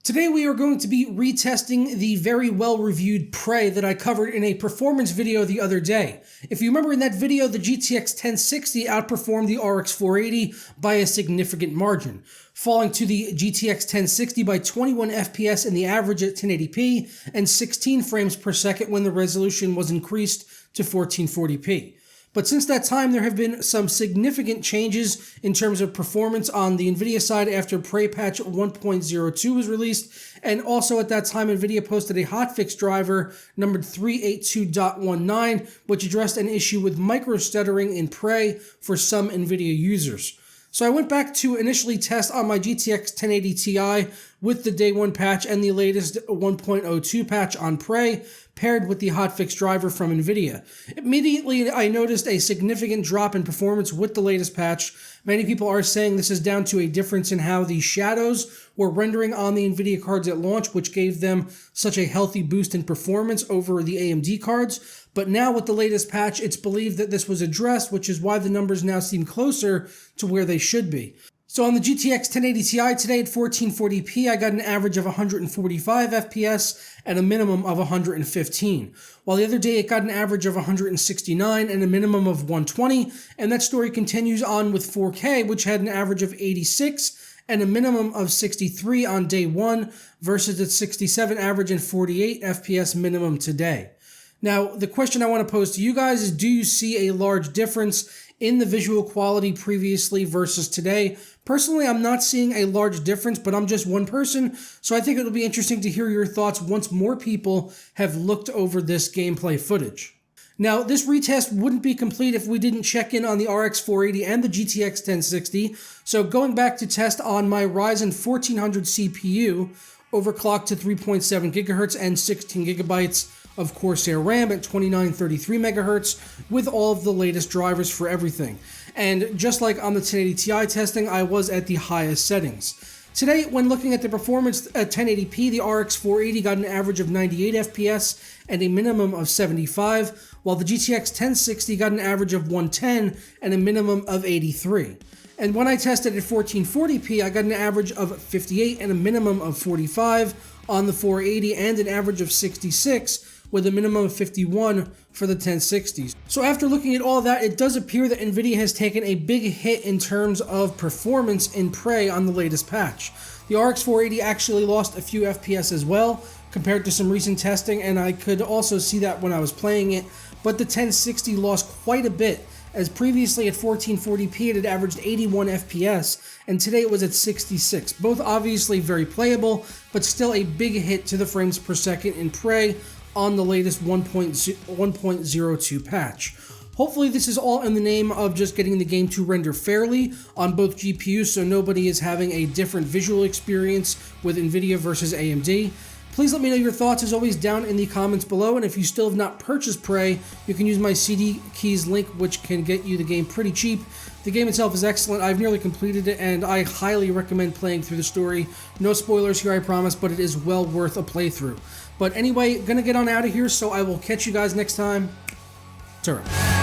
Today we are going to be retesting the very well-reviewed Prey that I covered in a performance video the other day. If you remember in that video, the GTX 1060 outperformed the RX 480 by a significant margin, falling to the GTX 1060 by 21 FPS in the average at 1080p and 16 frames per second when the resolution was increased to 1440p. But since that time, there have been some significant changes in terms of performance on the Nvidia side after Prey patch 1.02 was released, and also at that time, Nvidia posted a hotfix driver numbered 382.19, which addressed an issue with micro-stuttering in Prey for some Nvidia users. So I went back to initially test on my GTX 1080 Ti with the day 1 patch and the latest 1.02 patch on Prey, paired with the hotfix driver from Nvidia. Immediately, I noticed a significant drop in performance with the latest patch. Many people are saying this is down to a difference in how the shadows were rendering on the Nvidia cards at launch, which gave them such a healthy boost in performance over the AMD cards. But now with the latest patch, it's believed that this was addressed, which is why the numbers now seem closer to where they should be. So on the GTX 1080 Ti today at 1440p, I got an average of 145 FPS and a minimum of 115. While the other day it got an average of 169 and a minimum of 120, and that story continues on with 4K, which had an average of 86 and a minimum of 63 on day 1 versus its 67 average and 48 FPS minimum today. Now, the question I want to pose to you guys is, do you see a large difference in the visual quality previously versus today? Personally, I'm not seeing a large difference, but I'm just one person, so I think it'll be interesting to hear your thoughts once more people have looked over this gameplay footage. Now, this retest wouldn't be complete if we didn't check in on the RX 480 and the GTX 1060, so going back to test on my Ryzen 1400 CPU, overclocked to 3.7 GHz and 16 GB of Corsair RAM at 2933 MHz with all of the latest drivers for everything. And just like on the 1080 Ti testing, I was at the highest settings. Today, when looking at the performance at 1080p, the RX 480 got an average of 98 FPS and a minimum of 75, while the GTX 1060 got an average of 110 and a minimum of 83. And when I tested at 1440p, I got an average of 58 and a minimum of 45 on the 480 and an average of 66 with a minimum of 51 for the 1060s. So after looking at all that, it does appear that Nvidia has taken a big hit in terms of performance in Prey on the latest patch. The RX 480 actually lost a few FPS as well compared to some recent testing, and I could also see that when I was playing it, but the 1060 lost quite a bit, as previously at 1440p it had averaged 81 FPS, and today it was at 66. Both obviously very playable, but still a big hit to the frames per second in Prey on the latest 1.02 patch. Hopefully this is all in the name of just getting the game to render fairly on both GPUs so nobody is having a different visual experience with Nvidia versus AMD. Please let me know your thoughts as always down in the comments below, and if you still have not purchased Prey, you can use my CD keys link, which can get you the game pretty cheap. The game itself is excellent. I've nearly completed it, and I highly recommend playing through the story. No spoilers here, I promise, but it is well worth a playthrough. But anyway, gonna get on out of here, so I will catch you guys next time. Ta-ra.